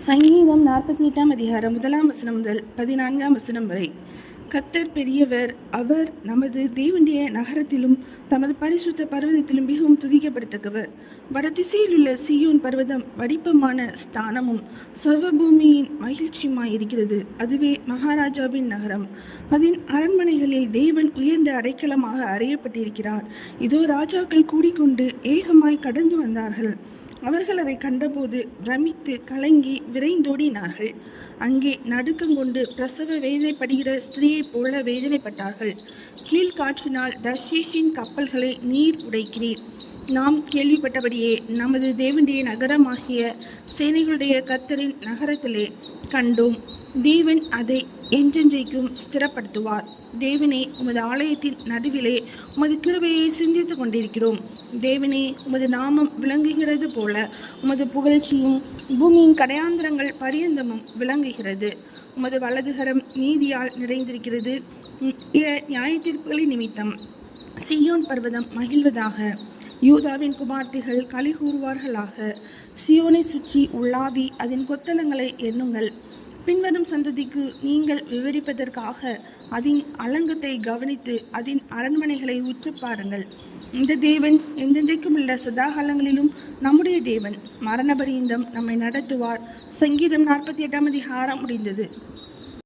சங்கீதம் 48 அதிகாரம் 1 முதல் 14 வரை. கர்த்தர் பெரியவர், அவர் நமது தேவனுடைய நகரத்திலும் தமது பரிசுத்த பர்வதத்திலும் மிகவும் துதிக்கப்படத்தக்கவர். வடதிசையில் உள்ள சீயோன் பர்வதம் வடிப்பமான ஸ்தானமும் சர்வபூமியின் மகிழ்ச்சியுமாயிருக்கிறது. அதுவே மகாராஜாவின் நகரம். அதன் அரண்மனைகளில் தேவன் உயர்ந்த அடைக்கலமாக அறியப்பட்டிருக்கிறார். இதோ ராஜாக்கள் கூடிக்கொண்டு ஏகமாய் கடந்து வந்தார்கள். அவர்கள் அதை கண்டபோது பிரமித்து கலங்கி விரைந்தோடினார்கள். அங்கே நடுக்கங்கொண்டு பிரசவ வேதனைப்படுகிற ஸ்திரீயைப் போல வேதனைப்பட்டார்கள். கீழ்காற்றினால் தர்ஷீஷின் கப்பல்களை நீர் உடைக்கிறீர். நாம் கேள்விப்பட்டபடியே நமது தேவனுடைய நகரமாகிய சேனைகளுடைய கர்த்தரின் நகரத்திலே கண்டோம். தேவன் அதை என்றென்றைக்கும் ஸ்திரப்படுத்துவார். தேவனே, உமது ஆலயத்தின் நடுவிலே உமது கிருபையை சிந்தித்து கொண்டிருக்கிறோம். தேவனே, உமது நாமம் விளங்குகிறது போல உமது புகழ்ச்சியும் பூமியின் கடையாந்திரங்கள் பரியந்தமும் விளங்குகிறது. உமது வலதுகரம் நீதியால் நிறைந்திருக்கிறது. நியாயத்தீர்ப்புகளின் நிமித்தம் சீயோன் பர்வதம் மகிழ்வதாக. யூதாவின் குமார்த்திகள் களி கூறுவார்களாக. சியோனை சுற்றி உள்ளாவி அதன் கொத்தளங்களை எண்ணுங்கள். பின்வரும் சந்ததிக்கு நீங்கள் விவரிப்பதற்காக அதன் அலங்கத்தை கவனித்து அதன் அரண்மனைகளை உற்று பாருங்கள். இந்த தேவன் எந்தெந்தைக்கும் உள்ள சதாகாலங்களிலும் நம்முடைய தேவன். மரணபரியந்தம் நம்மை நடத்துவார். சங்கீதம் 48 அதிகாரம் முடிந்தது.